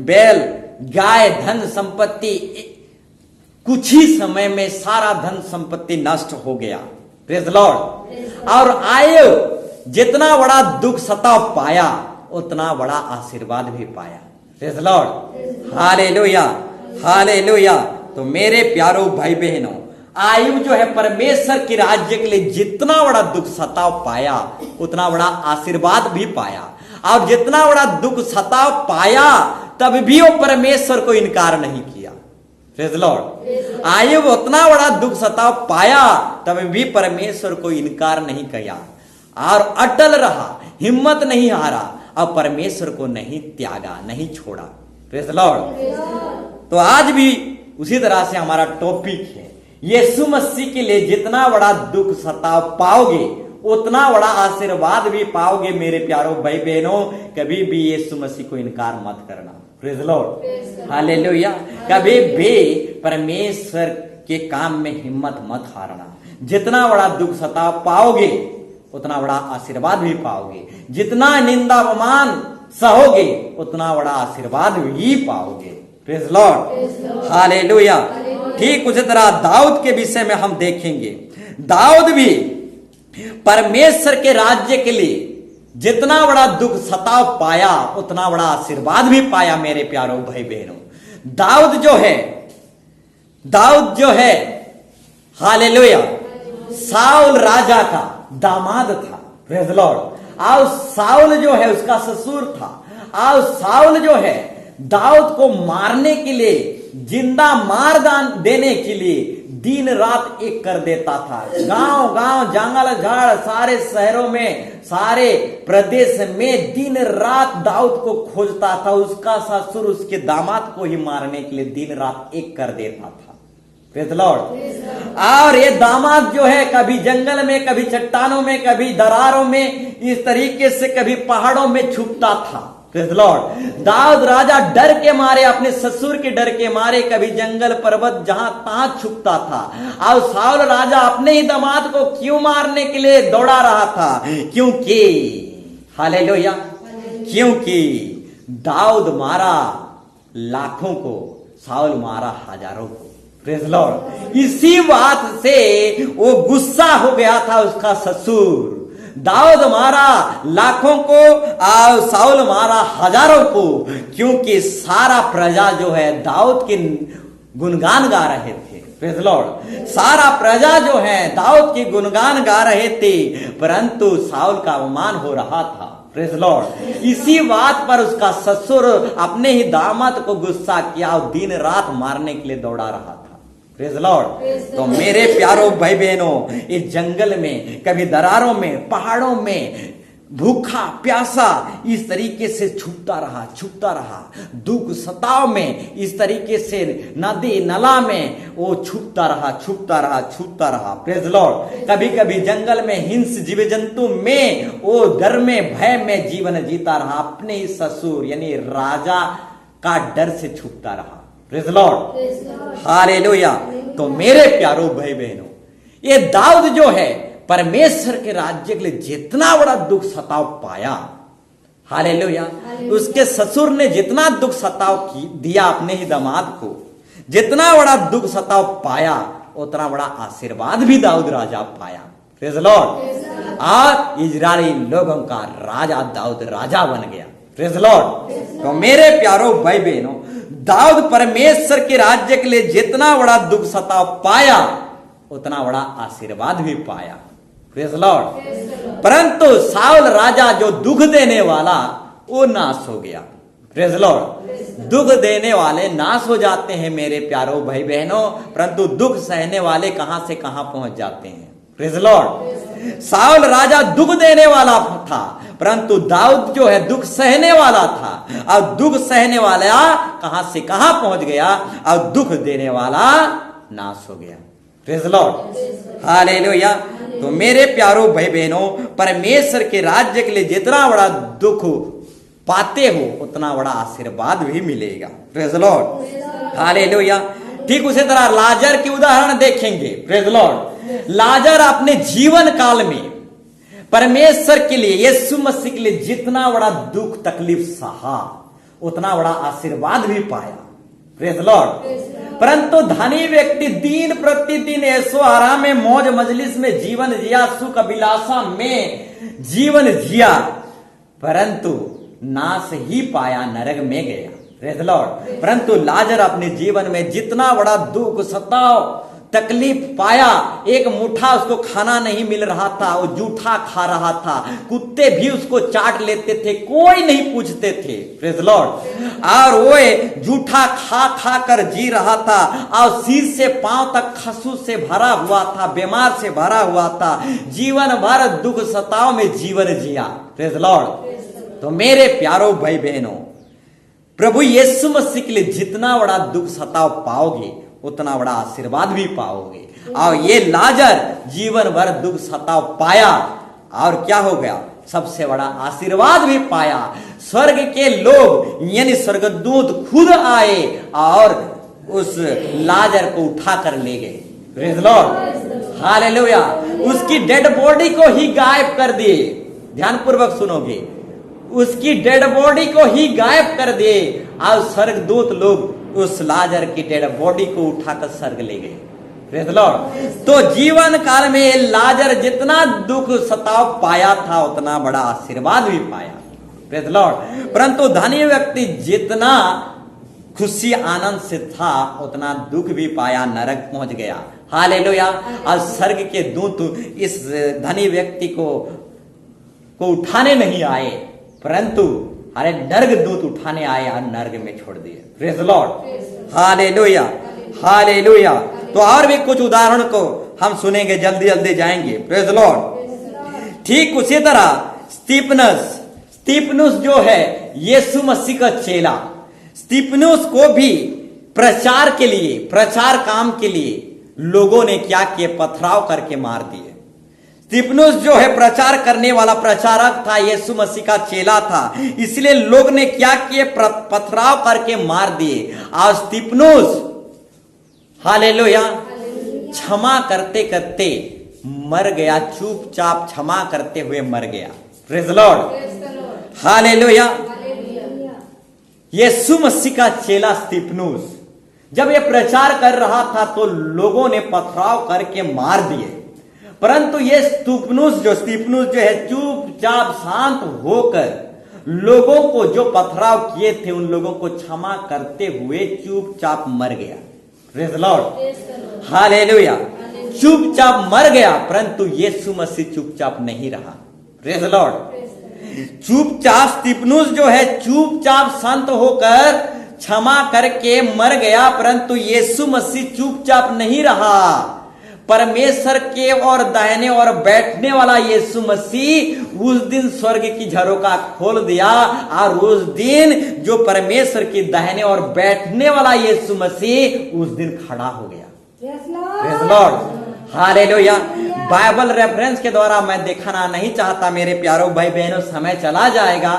बैल, गाय, धन संपत्ति, कुछ ही समय में सारा धन संपत्ति नष्ट हो गया। Praise Lord. और आयुब जितना बड़ा दुख सताव पाया, उतना बड़ा आशीर्वाद भी पाया। Praise lord. हालेलुया। हालेलुया। तो मेरे प्यारों भाई बहनों, आयुब जो है परमेश्वर के राज्य के लिए जितना बड़ा दुख सताव पाया, उतना बड़ा आशीर्वाद भी पाया। और जितना बड़ा दुख सताव पाया, तब भी वो परमेश्वर को इनकार नहीं किया। Praise Lord. आयुब उतना बड़ा दुख सताव पाया, तब भी परमेश्वर को इनकार नहीं किया और अटल रहा, हिम्मत नहीं हारा और परमेश्वर को नहीं त्यागा, नहीं छोड़ा। Praise Lord. तो आज भी उसी तरह से हमारा टॉपिक है, यीशु मसीह के लिए जितना बड़ा दुख सताव पाओगे, उतना बड़ा आशीर्वाद भी पाओगे। मेरे प्यारों भाई बहनों, कभी भी यीशु मसीह को इनकार मत करना। Praise lord. हालेलुया। कभी भी परमेश्वर के काम में हिम्मत मत हारना। जितना बड़ा दुख सताव पाओगे, उतना बड़ा आशीर्वाद भी पाओगे। जितना निंदा अपमान सहोगे, उतना बड़ा आशीर्वाद भी पाओगे। Praise lord. हालेलुया। ठीक उसी तरह दाऊद के विषय में हम देखेंगे। दाऊद भी परमेश्वर के राज्य के लिए जितना बड़ा दुख सताव पाया, उतना बड़ा आशीर्वाद भी पाया। मेरे प्यारों भाई बहनों, दाऊद जो है हालेलुया, साउल राजा का दामाद था। Praise Lord. और साउल जो है उसका ससुर था। और साउल जो है दाऊद को मारने के लिए, जिंदा मार देने के लिए दिन रात एक कर देता था। गांव गांव, जंगल झाड़, सारे शहरों में, सारे प्रदेश में दिन रात दाऊद को खोजता था। उसका ससुर उसके दामाद को ही मारने के लिए दिन रात एक कर देता था। Praise Lord. और ये दामाद जो है कभी जंगल में, कभी चट्टानों में, कभी दरारों में, इस तरीके से कभी पहाड़ों में छुपता था। Praise Lord. दाऊद राजा डर के मारे, अपने ससुर के डर के मारे, कभी जंगल पर्वत जहां तहां छुपता था। और साउल राजा अपने ही दामाद को क्यों मारने के लिए दौड़ा रहा था? क्योंकि हालेलुया, क्योंकि दाऊद मारा लाखों को, साउल मारा हजारों को। Praise Lord. इसी बात से वो गुस्सा हो गया था उसका ससुर। दाऊद मारा लाखों को और साउल मारा हजारों को, क्योंकि सारा प्रजा जो है दाऊद के गुणगान गा रहे थे। Praise Lord. सारा प्रजा जो है दाऊद के गुणगान गा रहे थे, परंतु साउल का अवमान हो रहा था। Praise Lord. इसी बात पर उसका ससुर अपने ही दामाद को गुस्सा किया और दिन रात मारने के लिए दौड़ा रहा था। Praise Lord. तो मेरे प्यारों भाई बहनों, इस जंगल में, कभी दरारों में, पहाड़ों में, भूखा प्यासा इस तरीके से छुपता रहा, दुख सताव में इस तरीके से नदी नाला में वो छुपता रहा। Praise Lord. कभी कभी जंगल में हिंस जीव जंतु में वो डर में भय में जीवन जीता रहा, अपने ही ससुर यानी राजा का डर से छुपता रहा। Praise lord, hallelujah. तो मेरे प्यारो भाई बहनों, ये दाऊद जो है परमेश्वर के राज्य के लिए जितना बड़ा दुख सताव पाया, हालेलुया, उसके ससुर ने जितना दुख सताव दिया अपने ही दामाद को, जितना बड़ा दुख सताव पाया उतना बड़ा आशीर्वाद भी दाऊद राजा पाया। Praise Lord. और इजरायली लोगों का राजा दाऊद राजा बन गया। Praise Lord. तो मेरे प्यारो भाई बहनों, दाऊद परमेश्वर के राज्य के लिए जितना बड़ा दुख सताव पाया उतना बड़ा आशीर्वाद भी पाया। Praise Lord. परंतु शाऊल राजा जो दुख देने वाला वो नाश हो गया। Praise Lord. दुख देने वाले नाश हो जाते हैं मेरे प्यारो भाई बहनों, परंतु दुख सहने वाले कहां से कहां पहुंच जाते हैं। Praise Lord. शाऊल राजा दुख देने वाला था, परंतु दाऊद जो है दुख सहने वाला था, और दुख सहने वाला कहां से कहां पहुंच गया और दुख देने वाला नाश हो गया। Praise lord, hallelujah. तो मेरे प्यारो भाई बहनों, परमेश्वर के राज्य के लिए जितना बड़ा दुख पाते हो उतना बड़ा आशीर्वाद भी मिलेगा। Praise lord, hallelujah. ठीक उसी तरह लाजर की उदाहरण देखेंगे। Praise Lord. लाजर अपने जीवन काल में परमेश्वर के लिए, यीशु मसीह के लिए जितना बड़ा दुख तकलीफ सहा उतना बड़ा आशीर्वाद भी पाया। Praise Lord. परंतु धनी व्यक्ति दिन प्रतिदिन ऐसो आराम में मौज मजलिस में जीवन जिया, सुख अभिलाषा में जीवन जिया, परंतु नाश ही पाया, नरक में गया। Praise Lord. परंतु लाजर अपने जीवन में जितना बड़ा दुख सताव तकलीफ पाया, एक मुट्ठा उसको खाना नहीं मिल रहा था, वो जूठा खा रहा था, कुत्ते भी उसको चाट लेते थे, कोई नहीं पूछते थे। Praise Lord. और वो जूठा खा खा कर जी रहा था, और सिर से पांव तक खसू से भरा हुआ था, बीमार से भरा हुआ था, जीवन भर दुख सताव में जीवन जिया। Praise Lord. तो मेरे प्यारो भाई बहनों, प्रभु यीशु मसीह के लिए जितना बड़ा दुख सताव पाओगे उतना बड़ा आशीर्वाद भी पाओगे। और ये लाजर जीवन भर दुख सताव पाया और क्या हो गया, सबसे बड़ा आशीर्वाद भी पाया। स्वर्ग के लोग यानी स्वर्गदूत खुद आए और उस लाजर को उठा कर ले गए। Praise lord, hallelujah. उसकी डेड बॉडी को ही गायब कर दिए। ध्यानपूर्वक सुनोगे, उसकी डेड बॉडी को ही गायब कर दिए और स्वर्गदूत लोग उस लाजर की डेड बॉडी को उठाकर स्वर्ग ले गए। Praise Lord. तो जीवन काल में लाजर जितना दुख सताव पाया था उतना बड़ा आशीर्वाद भी पाया। Praise Lord. परंतु धनी व्यक्ति जितना खुशी आनंद से था उतना दुख भी पाया, नरक पहुंच गया। हालेलुया। और स्वर्ग के दूत इस धनी व्यक्ति को उठाने नहीं आए, परंतु अरे नर्क दूत उठाने आए और नर्क में छोड़ दिए। Praise lord, hallelujah, hallelujah. तो और भी कुछ उदाहरण को हम सुनेंगे, जल्दी जल्दी जाएंगे। Praise Lord. ठीक उसी तरह स्तिफनुस जो है यीशु मसीह का चेला, स्तिफनुस को भी प्रचार के लिए, प्रचार काम के लिए लोगों ने क्या किए, पथराव करके मार दिए। स्तिफनुस जो है प्रचार करने वाला प्रचारक था, यीशु मसीह का चेला था, इसलिए लोग ने क्या किए, पथराव करके मार दिए। और स्तिफनुस हालेलुया क्षमा करते करते मर गया, चुपचाप क्षमा करते हुए मर गया। Praise lord, hallelujah. यीशु मसीह का चेला स्तिफनुस जब ये प्रचार कर रहा था तो लोगों ने पथराव करके मार दिए, परंतु ये स्तिफनुस जो है चुपचाप शांत होकर लोगों को जो पथराव किए थे उन लोगों को क्षमा करते हुए चुपचाप मर गया। Praise lord, hallelujah. चुपचाप मर गया, परंतु यीशु मसीह चुपचाप नहीं रहा। Praise Lord. चुपचाप स्तिफनुस जो है चुपचाप शांत होकर क्षमा करके मर गया, परंतु यीशु मसीह चुपचाप नहीं रहा, परमेश्वर के और दाहिने और बैठने वाला यीशु मसीह उस दिन स्वर्ग की झरोखा खोल दिया, और उस दिन जो परमेश्वर के दाहिने और बैठने वाला यीशु मसीह उस दिन खड़ा हो गया। Praise lord, hallelujah. Bible reference के द्वारा मैं दिखाना नहीं चाहता मेरे प्यारों भाई बहनों, समय चला जाएगा,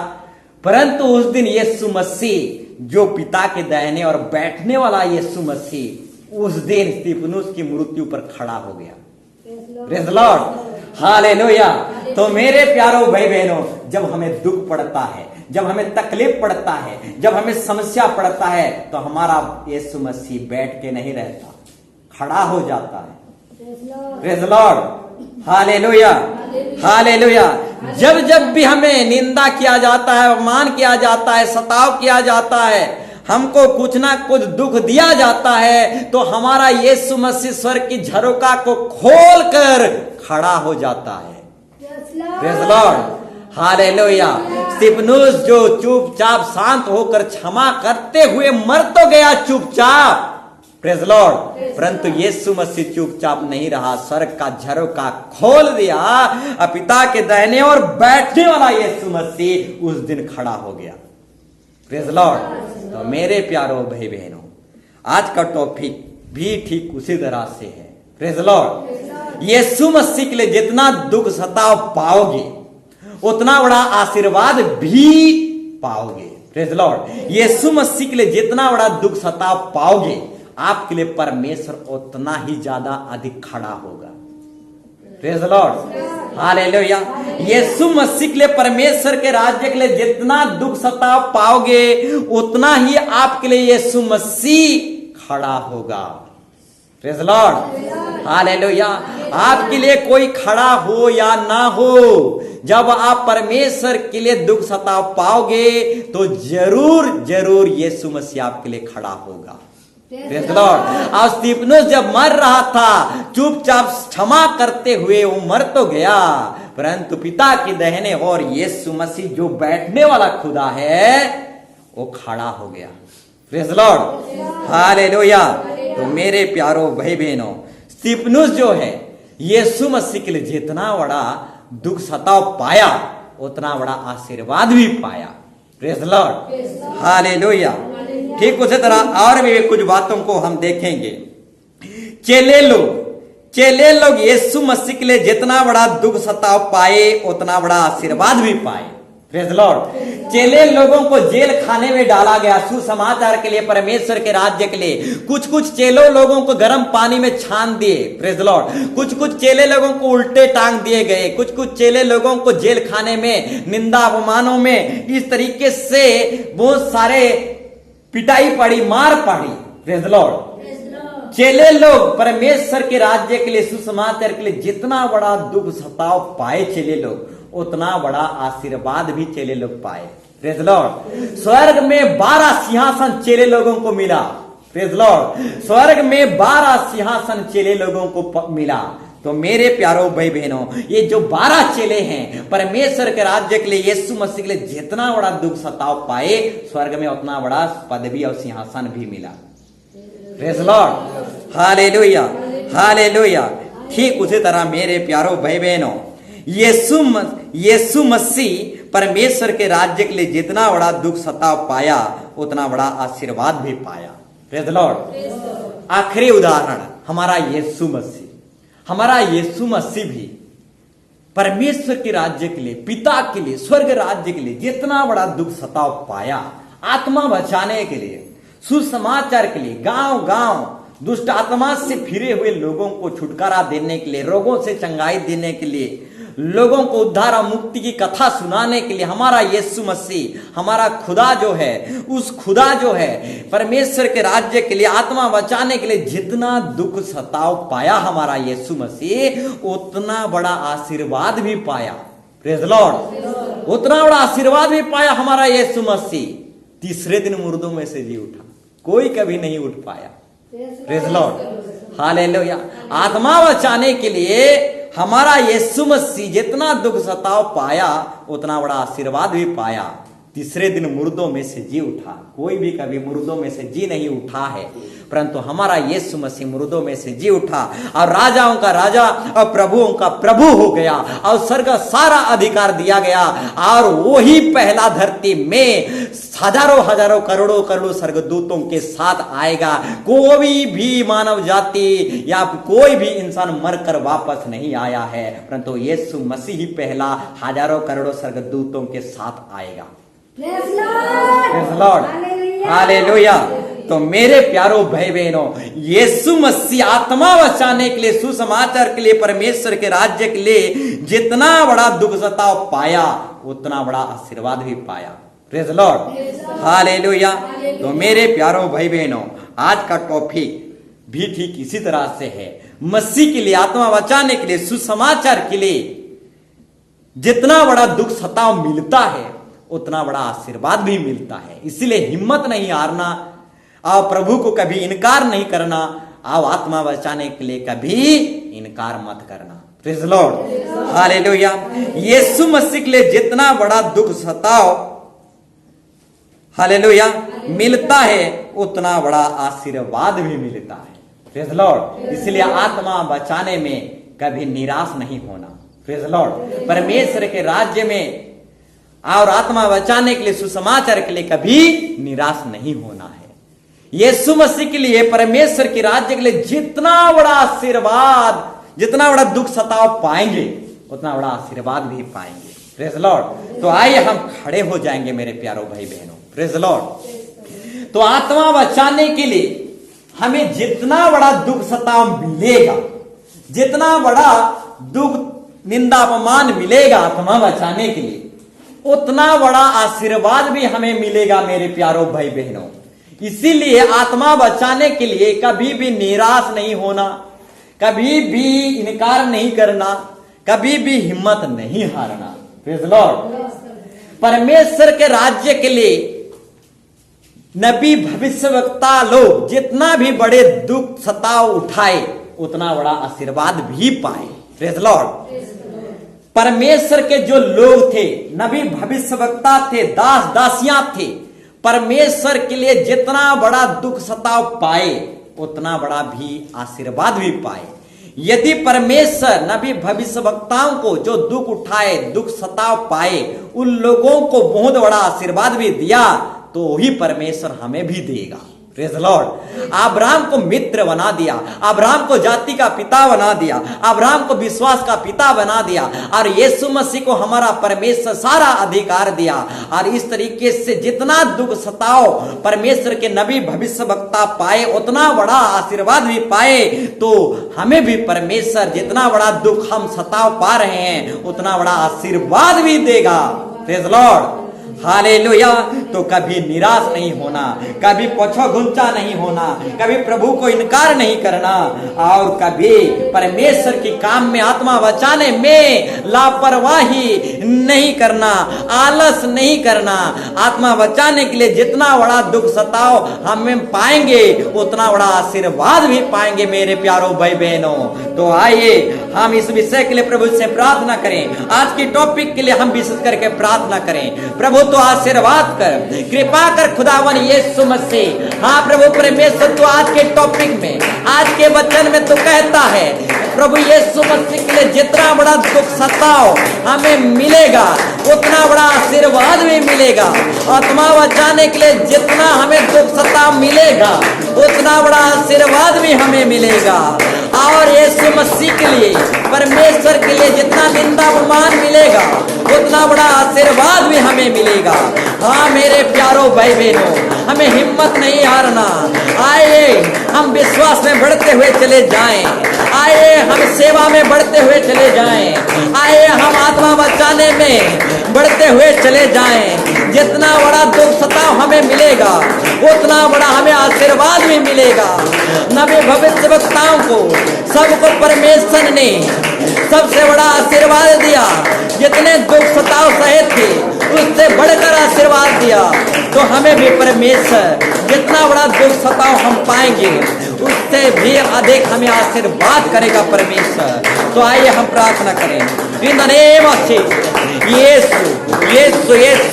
परंतु उस दिन यीशु मसीह जो पिता के दाहिने और बैठने वाला यीशु मसीह उस दिन स्तिफनुस की मृत्यु पर खड़ा हो गया। Praise lord, hallelujah. तो मेरे प्यारों भाई बहनों, जब हमें दुख पड़ता है, जब हमें तकलीफ पड़ता है, जब हमें समस्या पड़ता है, तो हमारा यीशु मसीह बैठ के नहीं रहता, खड़ा हो जाता है। Praise lord, hallelujah, hallelujah. जब जब भी हमें निंदा किया जाता है, अपमान किया जाता है, सताव किया जाता है, हमको कुछ ना कुछ दुख दिया जाता है, तो हमारा यीशु मसीह स्वर्ग की झरोखा को खोलकर खड़ा हो जाता है। Praise lord, hallelujah. स्तिफनुस जो चुपचाप शांत होकर क्षमा करते हुए मर तो गया चुपचाप, प्रेज़ लॉर्ड, परंतु यीशु मसीह चुपचाप नहीं रहा, स्वर्ग का झरोखा खोल दिया, और पिता के दाहिने और बैठने वाला यीशु मसीह उस दिन खड़ा हो गया। Praise Lord. तो मेरे प्यारों भाई बहनों, आज का टॉपिक भी ठीक उसी तरह से है। प्रेज़ लॉर्ड, यीशु मसीह के लिए जितना दुख सताव पाओगे उतना बड़ा आशीर्वाद भी पाओगे। प्रेज़ लॉर्ड, यीशु मसीह के लिए जितना बड़ा दुख सताव पाओगे, आपके लिए परमेश्वर उतना ही ज्यादा अधिक खड़ा होगा। Praise lord, hallelujah. यीशु मसीह के लिए, परमेश्वर के राज्य के लिए जितना दुख सताव पाओगे उतना ही आपके लिए यीशु मसीह खड़ा होगा। Praise lord, hallelujah. आपके लिए कोई खड़ा हो या ना हो, जब आप परमेश्वर के लिए दुख सताव पाओगे तो जरूर जरूर यीशु मसीह आपके लिए खड़ा होगा। Praise Lord. और स्तिफनुस जब मर रहा था, चुपचाप क्षमा करते हुए वो मर तो गया, परंतु पिता के दाहिने और यीशु मसीह जो बैठने वाला खुदा है वो खड़ा हो गया। Praise lord, hallelujah. तो मेरे प्यारो भाई बहनों, स्तिफनुस जो है यीशु मसीह के लिए जितना बड़ा दुख सताव पाया उतना बड़ा आशीर्वाद भी पाया। Praise lord, hallelujah. ठीक उसी तरह और भी कुछ बातों को हम देखेंगे। चेले लोग यीशु मसीह के लिए जितना बड़ा दुख सताव पाए उतना बड़ा आशीर्वाद भी पाए। Praise Lord. चेले लोगों को जेल खाने में डाला गया सुसमाचार के लिए, परमेश्वर के राज्य के लिए। कुछ चेलों लोगों को गर्म पानी में छान दिए। Praise Lord. कुछ चेले लोगों को उल्टे टांग दिए गए। कुछ चेले लोगों को जेल खाने में, निंदा अपमानों में, इस तरीके से बहुत सारे पिटाई पड़ी, मार पड़ी। Praise Lord. चेले लोग परमेश्वर के राज्य के लिए, सुसमाचार के लिए जितना बड़ा दुख सताव पाए चेले लोग, उतना बड़ा आशीर्वाद भी चेले लोग पाए। Praise Lord. स्वर्ग में 12 सिंहासन चेले लोगों को मिला। Praise Lord. स्वर्ग में 12 सिंहासन चेले लोगों को मिला। तो मेरे प्यारों भाई बहनों, ये जो 12 चेले हैं परमेश्वर के राज्य के लिए, यीशु मसीह के लिए जितना बड़ा दुख सताव पाए, स्वर्ग में उतना बड़ा पदवी और सिंहासन भी मिला। Praise lord, hallelujah, hallelujah. ठीक उसी तरह मेरे प्यारों भाई बहनों, यीशु मसीह परमेश्वर के राज्य के लिए जितना बड़ा दुख सताव पाया उतना बड़ा आशीर्वाद भी पाया। Praise Lord. आखिरी उदाहरण हमारा यीशु मसीह। हमारा यीशु मसीह भी परमेश्वर के राज्य के लिए, पिता के लिए, स्वर्ग राज्य के लिए जितना बड़ा दुख सताव पाया, आत्मा बचाने के लिए, सुसमाचार के लिए, गांव गांव दुष्ट आत्मा से फिरे हुए लोगों को छुटकारा देने के लिए, रोगों से चंगाई देने के लिए, लोगों को उद्धार और मुक्ति की कथा सुनाने के लिए, हमारा यीशु मसीह, हमारा खुदा जो है, उस खुदा जो है परमेश्वर के राज्य के लिए, आत्मा बचाने के लिए जितना दुख सताव पाया हमारा यीशु मसीह, उतना बड़ा आशीर्वाद भी पाया। Praise Lord. उतना बड़ा आशीर्वाद भी पाया हमारा यीशु मसीह। तीसरे दिन मुर्दों में से जी उठा, कोई कभी नहीं उठ पाया। Praise lord, hallelujah. आत्मा बचाने के लिए हमारा यीशु मसीह जितना दुख सताव पाया उतना बड़ा आशीर्वाद भी पाया। तीसरे दिन मुर्दों में से जी उठा। कोई भी कभी मुर्दों में से जी नहीं उठा है, परंतु हमारा यीशु मसीह मुर्दों में से जी उठा और राजाओं का राजा और प्रभुओं का प्रभु हो गया और स्वर्ग सारा अधिकार दिया गया। और वही पहला धरती में हजारों हजारों करोड़ों करोड़ों स्वर्गदूतों के साथ आएगा। कोई भी मानव जाति या कोई भी इंसान मरकर वापस नहीं आया है, परंतु यीशु मसीह ही पहला हजारों करोड़ों स्वर्गदूतों के साथ आएगा। Praise lord, hallelujah. तो मेरे प्यारो भाई बहनों, यीशु मसीह आत्मा बचाने के लिए, सुसमाचार के लिए, परमेश्वर के राज्य के लिए जितना बड़ा दुख सताव पाया उतना बड़ा आशीर्वाद भी पाया। Praise lord, hallelujah. तो मेरे प्यारो भाई बहनों, आज का टॉपिक भी ठीक इसी तरह से है। मसीह के लिए, आत्मा बचाने के लिए, सुसमाचार के लिए जितना बड़ा दुख सताव मिलता है उतना बड़ा आशीर्वाद भी मिलता है। इसलिए हिम्मत नहीं हारना और प्रभु को कभी इनकार नहीं करना और आत्मा बचाने के लिए कभी इनकार मत करना। Praise lord, hallelujah. यीशु मसीह के लिए जितना बड़ा दुख सताव, हालेलुया, मिलता है उतना बड़ा आशीर्वाद भी मिलता है। प्रेज़ लॉर्ड, इसलिए आत्मा बचाने में कभी निराश नहीं होना। प्रेज़ लॉर्ड, परमेश्वर के राज्य में और आत्मा बचाने के लिए, सुसमाचार के लिए कभी निराश नहीं होना है। यीशु मसीह के लिए, परमेश्वर के राज्य के लिए जितना बड़ा आशीर्वाद, जितना बड़ा दुख सताव पाएंगे उतना बड़ा आशीर्वाद भी पाएंगे। Praise Lord. तो आइए हम खड़े हो जाएंगे मेरे प्यारो भाई बहनों। Praise Lord. तो आत्मा बचाने के लिए हमें जितना बड़ा दुख सताव मिलेगा, जितना बड़ा दुख निंदा अपमान मिलेगा आत्मा बचाने के लिए, उतना बड़ा आशीर्वाद भी हमें मिलेगा मेरे प्यारो भाई बहनों। इसीलिए आत्मा बचाने के लिए कभी भी निराश नहीं होना, कभी भी इनकार नहीं करना, कभी भी हिम्मत नहीं हारना। Praise Lord. परमेश्वर के राज्य के लिए नबी भविष्यवक्ता लोग जितना भी बड़े दुख सताव उठाए उतना बड़ा आशीर्वाद भी पाए। Praise Lord. परमेश्वर के जो लोग थे, नबी भविष्यवक्ता थे, दास दासियां थे, परमेश्वर के लिए जितना बड़ा दुख सताव पाए उतना बड़ा भी आशीर्वाद भी पाए। यदि परमेश्वर नबी भविष्यवक्ताओं को जो दुख उठाए, दुख सताव पाए, उन लोगों को बहुत बड़ा आशीर्वाद भी दिया, तो वही परमेश्वर हमें भी देगा। Praise Lord. अब्राहम को मित्र बना दिया, अब्राहम को जाति का पिता बना दिया, अब्राहम को विश्वास का पिता बना दिया, और यीशु मसीह को हमारा परमेश्वर सारा अधिकार दिया। और इस तरीके से जितना दुख सताव परमेश्वर के नबी भविष्यवक्ता पाए उतना बड़ा आशीर्वाद भी पाए। तो हमें भी परमेश्वर जितना बड़ा दुख हम सताव पा रहे हैं उतना बड़ा आशीर्वाद भी देगा। Praise lord, hallelujah. तो कभी निराश नहीं होना, कभी पछोघुंचा नहीं होना, कभी प्रभु को इनकार नहीं करना, और कभी परमेश्वर के काम में, आत्मा बचाने में लापरवाही नहीं करना, आलस नहीं करना। आत्मा बचाने के लिए जितना बड़ा दुख सताव हमें पाएंगे उतना बड़ा आशीर्वाद भी पाएंगे मेरे प्यारो भाई बहनों। तो आइए हम इस विषय के लिए प्रभु से प्रार्थना करें। आज की टॉपिक के लिए हम विशेष करके प्रार्थना करें। प्रभु तो आशीर्वाद कर, कृपा कर खुदावन यीशु मसीह। हाँ प्रभु परमेश्वर, तो आज के टॉपिक में, आज के वचन में तो कहता है प्रभु यीशु मसीह के लिए जितना बड़ा दुख सताव हमें मिलेगा उतना बड़ा आशीर्वाद भी मिलेगा। आत्मा बचाने के लिए जितना हमें दुख सताव मिलेगा उतना बड़ा आशीर्वाद भी हमें मिलेगा। और यीशु मसीह के लिए, परमेश्वर के लिए जितना निंदा अपमान मिलेगा उतना बड़ा आशीर्वाद भी हमें मिलेगा। हाँ मेरे प्यारो भाई बहनों, हमें हिम्मत नहीं हारना। आइए हम विश्वास में बढ़ते हुए चले जाएं, आइए हम सेवा में बढ़ते हुए चले जाएं, आइए हम आत्मा बचाने में बढ़ते हुए चले जाएं। जितना बड़ा दुख सताव हमें मिलेगा उतना बड़ा हमें आशीर्वाद भी मिलेगा। नबी भविष्यवक्ताओं को सबको परमेश्वर ने सबसे बड़ा आशीर्वाद दिया, जितने दुख सताव सहे थे उससे बढ़कर आशीर्वाद दिया। तो हमें भी परमेश्वर जितना बड़ा दुख सताव हम पाएंगे उससे भी अधिक हमें आशीर्वाद करेगा परमेश्वर। तो आइए हम प्रार्थना करें। In the name of Jesus, यीशु यीशु यीशु।